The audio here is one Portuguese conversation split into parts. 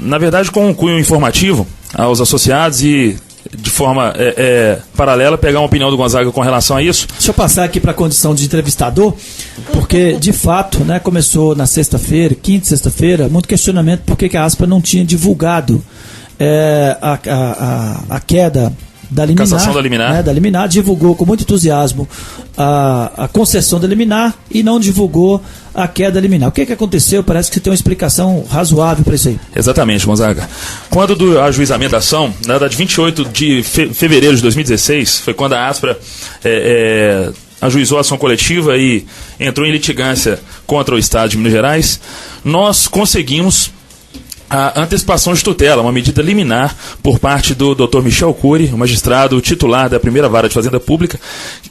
na verdade, com um cunho informativo aos associados e, de forma paralela, pegar uma opinião do Gonzaga com relação a isso. Deixa eu passar aqui para a condição de entrevistador, porque, de fato, né, começou na sexta-feira, quinta e sexta-feira, muito questionamento por que a ASPA não tinha divulgado a queda da liminar, cassação da liminar. Da liminar, divulgou com muito entusiasmo a concessão da liminar e não divulgou a queda da liminar. O que aconteceu? Parece que você tem uma explicação razoável para isso aí. Exatamente, Gonzaga. Quando do ajuizamento da ação, na verdade, 28 de fevereiro de 2016, foi quando a ASPRA ajuizou a ação coletiva e entrou em litigância contra o Estado de Minas Gerais, nós conseguimos a antecipação de tutela, uma medida liminar por parte do Dr. Michel Cury, o magistrado titular da primeira vara de Fazenda Pública,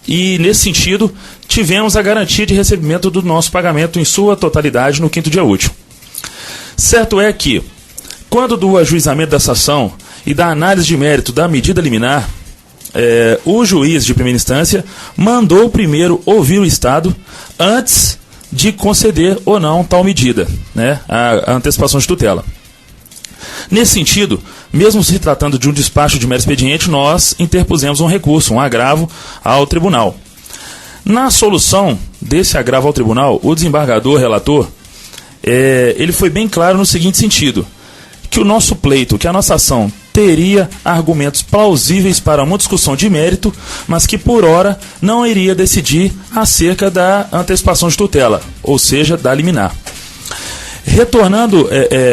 e nesse sentido tivemos a garantia de recebimento do nosso pagamento em sua totalidade no 5º dia útil. Certo é que, quando do ajuizamento dessa ação e da análise de mérito da medida liminar, o juiz de primeira instância mandou primeiro ouvir o Estado antes de conceder ou não tal medida, né, a antecipação de tutela. Nesse sentido, mesmo se tratando de um despacho de mero expediente, nós interpusemos um recurso, um agravo ao tribunal. Na solução desse agravo ao tribunal, o desembargador relator, ele foi bem claro no seguinte sentido, que o nosso pleito, que a nossa ação teria argumentos plausíveis para uma discussão de mérito, mas que por hora não iria decidir acerca da antecipação de tutela, ou seja, da liminar. Retornando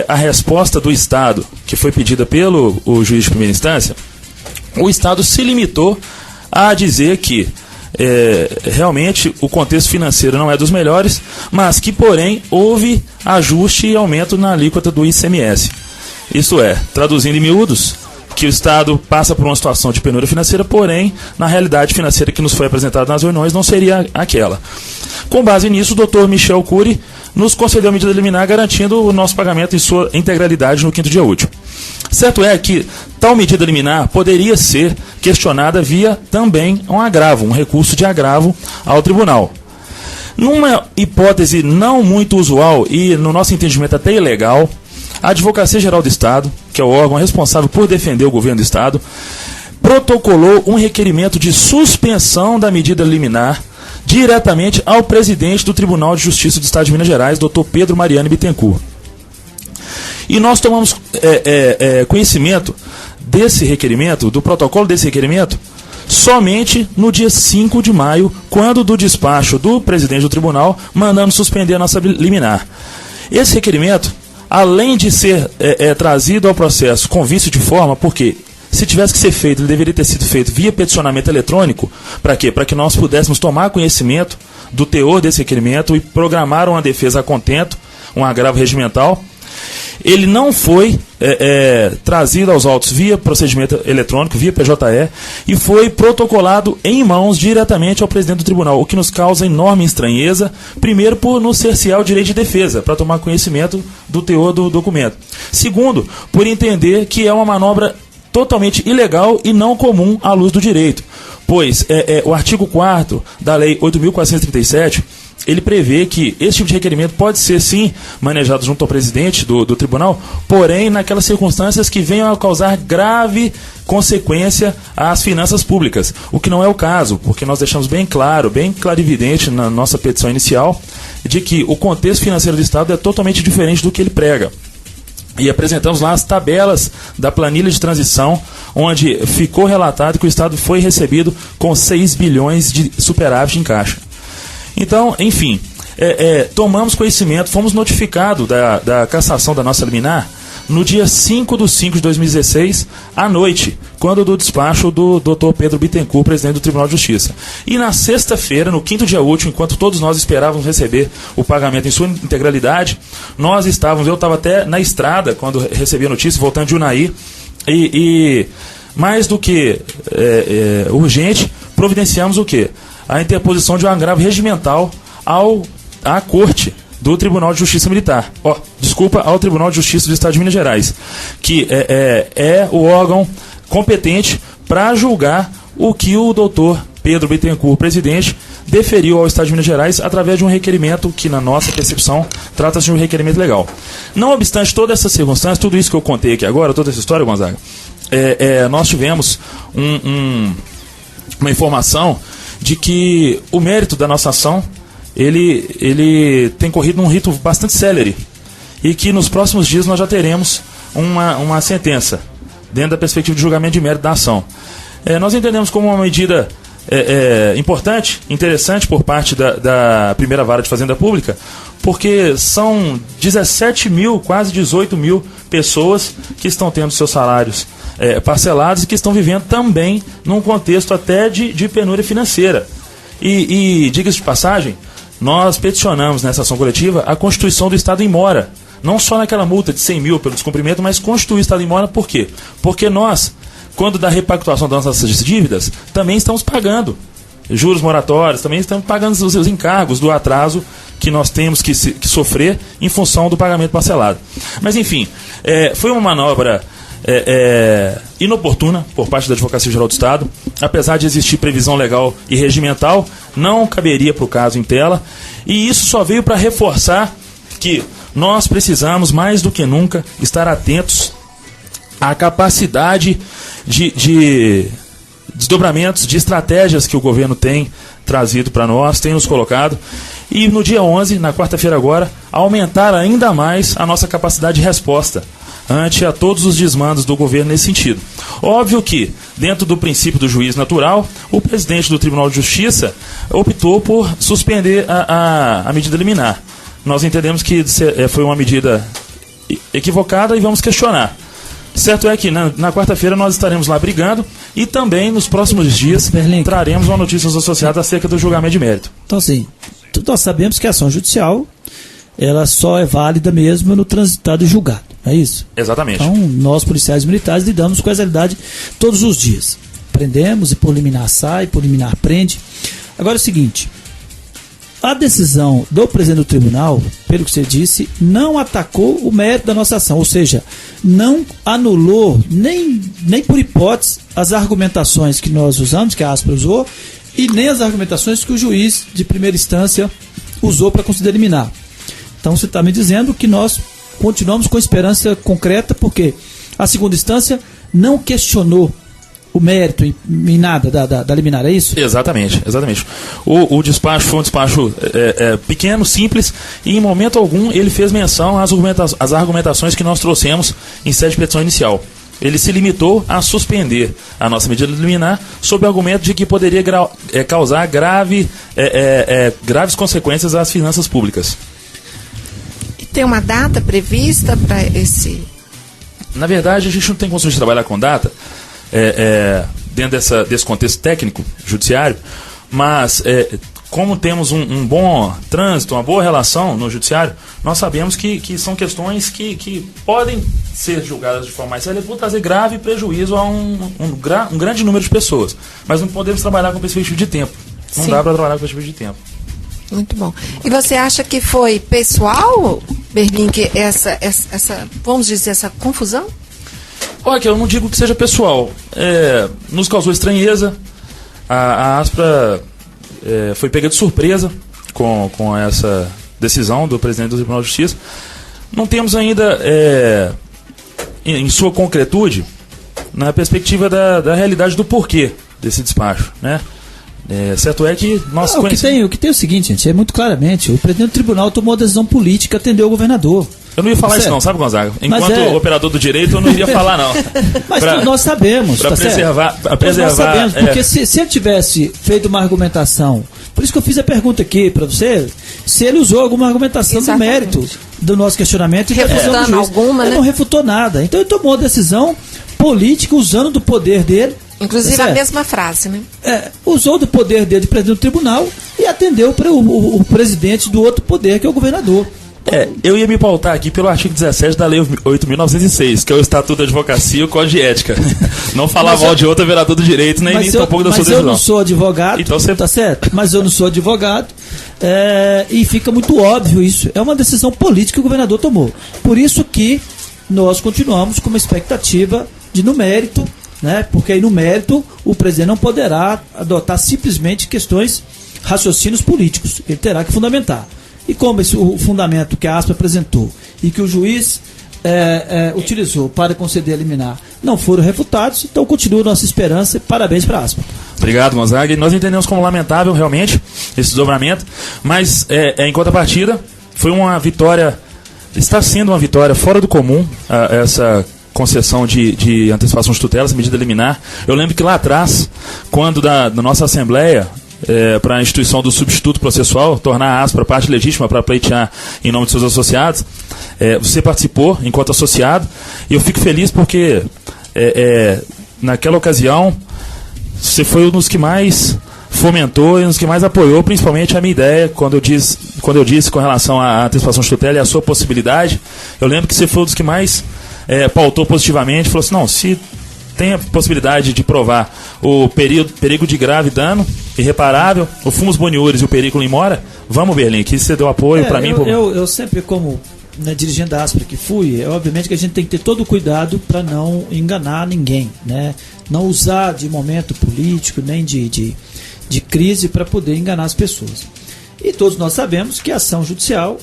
à resposta do Estado, que foi pedida pelo juiz de primeira instância, o Estado se limitou a dizer que realmente o contexto financeiro não é dos melhores, mas que, porém, houve ajuste e aumento na alíquota do ICMS. Isto é, traduzindo em miúdos, que o Estado passa por uma situação de penúria financeira, porém, na realidade financeira que nos foi apresentada nas reuniões, não seria aquela. Com base nisso, o doutor Michel Cury nos concedeu a medida liminar, garantindo o nosso pagamento em sua integralidade no 5º dia útil. Certo é que tal medida liminar poderia ser questionada via também um agravo, um recurso de agravo ao tribunal. Numa hipótese não muito usual e, no nosso entendimento, até ilegal, a Advocacia Geral do Estado, que é o órgão responsável por defender o governo do Estado, protocolou um requerimento de suspensão da medida liminar diretamente ao presidente do Tribunal de Justiça do Estado de Minas Gerais, Dr. Pedro Mariano Bittencourt. E nós tomamos conhecimento desse requerimento, do protocolo desse requerimento, somente no dia 5 de maio, quando do despacho do presidente do tribunal, mandando suspender a nossa liminar. Esse requerimento, além de ser trazido ao processo com vício de forma, porque se tivesse que ser feito, ele deveria ter sido feito via peticionamento eletrônico. Para quê? Para que nós pudéssemos tomar conhecimento do teor desse requerimento e programar uma defesa a contento, um agravo regimental. Ele não foi trazido aos autos via procedimento eletrônico, via PJE, e foi protocolado em mãos diretamente ao presidente do tribunal, o que nos causa enorme estranheza, primeiro por nos cercear o direito de defesa, para tomar conhecimento do teor do documento. Segundo, por entender que é uma manobra totalmente ilegal e não comum à luz do direito, pois o artigo 4º da Lei 8.437, ele prevê que esse tipo de requerimento pode ser, sim, manejado junto ao presidente do tribunal, porém, naquelas circunstâncias que venham a causar grave consequência às finanças públicas, o que não é o caso, porque nós deixamos bem claro, bem clarividente na nossa petição inicial, de que o contexto financeiro do Estado é totalmente diferente do que ele prega. E apresentamos lá as tabelas da planilha de transição, onde ficou relatado que o Estado foi recebido com 6 bilhões de superávit em caixa. Então, enfim, tomamos conhecimento, fomos notificados da cassação da nossa liminar no dia 5 de 5 de 2016, à noite, quando do despacho do Dr. Pedro Bittencourt, presidente do Tribunal de Justiça. E na sexta-feira, no 5º dia útil, enquanto todos nós esperávamos receber o pagamento em sua integralidade, eu estava até na estrada quando recebi a notícia, voltando de Unai, e mais do que urgente, providenciamos o quê? A interposição de um agravo regimental à Corte do Tribunal de Justiça Militar. Ao Tribunal de Justiça do Estado de Minas Gerais, que é o órgão competente para julgar o que o doutor Pedro Bittencourt, presidente, deferiu ao Estado de Minas Gerais através de um requerimento que, na nossa percepção, trata-se de um requerimento legal. Não obstante toda essa circunstância, tudo isso que eu contei aqui agora, toda essa história, Gonzaga, nós tivemos uma informação de que o mérito da nossa ação ele tem corrido num rito bastante célere e que nos próximos dias nós já teremos uma sentença dentro da perspectiva de julgamento de mérito da ação. Nós entendemos como uma medida importante, interessante por parte da primeira vara de Fazenda Pública, porque são 17 mil, quase 18 mil pessoas que estão tendo seus salários parcelados e que estão vivendo também num contexto até de penúria financeira. E diga-se de passagem, nós peticionamos nessa ação coletiva a constituição do Estado em mora, não só naquela multa de 100 mil pelo descumprimento, mas constituir o Estado em mora por quê? Porque nós, quando da repactuação das nossas dívidas, também estamos pagando juros moratórios, também estamos pagando os encargos do atraso que nós temos que sofrer em função do pagamento parcelado. Mas, enfim, foi uma manobra inoportuna por parte da Advocacia Geral do Estado. Apesar de existir previsão legal e regimental, não caberia para o caso em tela, e isso só veio para reforçar que nós precisamos, mais do que nunca, estar atentos à capacidade de desdobramentos, de estratégias que o governo tem trazido para nós, tem nos colocado, e no dia 11, na quarta-feira agora, aumentar ainda mais a nossa capacidade de resposta ante a todos os desmandos do governo nesse sentido. Óbvio que, dentro do princípio do juízo natural, o presidente do Tribunal de Justiça optou por suspender a medida liminar. Nós entendemos que foi uma medida equivocada e vamos questionar. Certo é que na quarta-feira nós estaremos lá brigando e também nos próximos dias traremos uma notícia associada acerca do julgamento de mérito. Então, sim, nós sabemos que a ação judicial ela só é válida mesmo no transitado e julgado, é isso? Exatamente. Então, nós, policiais militares, lidamos com essa realidade todos os dias. Prendemos e por liminar sai, por liminar prende. Agora é o seguinte, a decisão do presidente do tribunal, pelo que você disse, não atacou o mérito da nossa ação, ou seja, não anulou, nem por hipótese, as argumentações que nós usamos, que a Aspra usou, e nem as argumentações que o juiz de primeira instância usou para considerar liminar. Então você está me dizendo que nós continuamos com esperança concreta, porque a segunda instância não questionou o mérito em nada da liminar, é isso? Exatamente. O despacho foi um despacho pequeno, simples, e em momento algum ele fez menção às argumentações que nós trouxemos em sede de petição inicial. Ele se limitou a suspender a nossa medida liminar sob o argumento de que poderia causar graves consequências às finanças públicas. E tem uma data prevista para esse... Na verdade, a gente não tem condições de trabalhar com data, dentro desse contexto técnico, judiciário, mas como temos um bom trânsito, uma boa relação no judiciário, nós sabemos que são questões que podem ser julgadas de forma mais séria por trazer grave prejuízo a um grande número de pessoas. Mas não podemos trabalhar com perspectiva de tempo. Não Sim. dá para trabalhar com perspectiva de tempo. Muito bom. E você acha que foi pessoal, Berlink, essa vamos dizer, essa confusão? Olha, eu não digo que seja pessoal. Nos causou estranheza. A Aspra foi pega de surpresa com essa decisão do presidente do Tribunal de Justiça. Não temos ainda, em sua concretude, na perspectiva da realidade do porquê desse despacho, né? Certo é que nós conhecemos... O que tem é o seguinte, gente, muito claramente, o presidente do tribunal tomou a decisão política, atendeu o governador. Eu não ia falar isso não, sabe, Gonzaga? Enquanto operador do direito, eu não iria falar não. Mas nós sabemos, para preservar... Nós sabemos, porque se ele tivesse feito uma argumentação, por isso que eu fiz a pergunta aqui para você, se ele usou alguma argumentação do mérito do nosso questionamento... Refutando alguma, ele né? não refutou nada. Então ele tomou a decisão política usando do poder dele. Inclusive a mesma frase, né? Usou do poder dele de presidente do tribunal e atendeu para o presidente do outro poder, que é o governador. Eu ia me pautar aqui pelo artigo 17 da Lei 8.906, que é o Estatuto da Advocacia e o Código de Ética. Não falar mal de outro vereador do direito, nem tampouco da sua decisão. Mas eu não sou advogado, então tá certo? Mas eu não sou advogado, e fica muito óbvio isso. É uma decisão política que o governador tomou. Por isso que nós continuamos com uma expectativa de, no mérito, né? Porque aí no mérito o presidente não poderá adotar simplesmente questões raciocínios políticos. Ele terá que fundamentar. E como o fundamento que a ASPA apresentou e que o juiz utilizou para conceder a liminar não foram refutados, então continua a nossa esperança e parabéns para a ASPA. Obrigado, Gonzaga. E nós entendemos como lamentável realmente esse desdobramento, mas em contrapartida foi uma vitória, está sendo uma vitória fora do comum essa concessão de antecipação de tutela, essa medida liminar. Eu lembro que lá atrás, quando da nossa Assembleia, para a instituição do substituto processual, tornar a ASPA parte legítima para pleitear em nome de seus associados, você participou enquanto associado, e eu fico feliz porque naquela ocasião você foi um dos que mais fomentou e um dos que mais apoiou, principalmente a minha ideia, quando eu disse com relação à antecipação de tutela e a sua possibilidade. Eu lembro que você foi um dos que mais pautou positivamente, falou assim, não, se tem a possibilidade de provar o perigo de grave dano irreparável, o fumus boniuris e o perigo in mora, vamos, Berlim, que você deu apoio para mim. Eu sempre, como dirigente da ASPA que fui, obviamente que a gente tem que ter todo o cuidado para não enganar ninguém, né? Não usar de momento político, nem de crise para poder enganar as pessoas. E todos nós sabemos que a ação judicial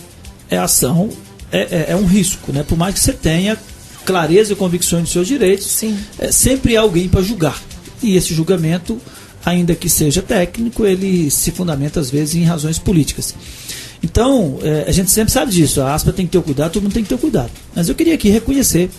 é um risco, né? Por mais que você tenha clareza e convicções dos seus direitos, sim, sempre há alguém para julgar. E esse julgamento, ainda que seja técnico, ele se fundamenta às vezes em razões políticas. Então, a gente sempre sabe disso, a ASPA tem que ter o cuidado, todo mundo tem que ter o cuidado. Mas eu queria aqui reconhecer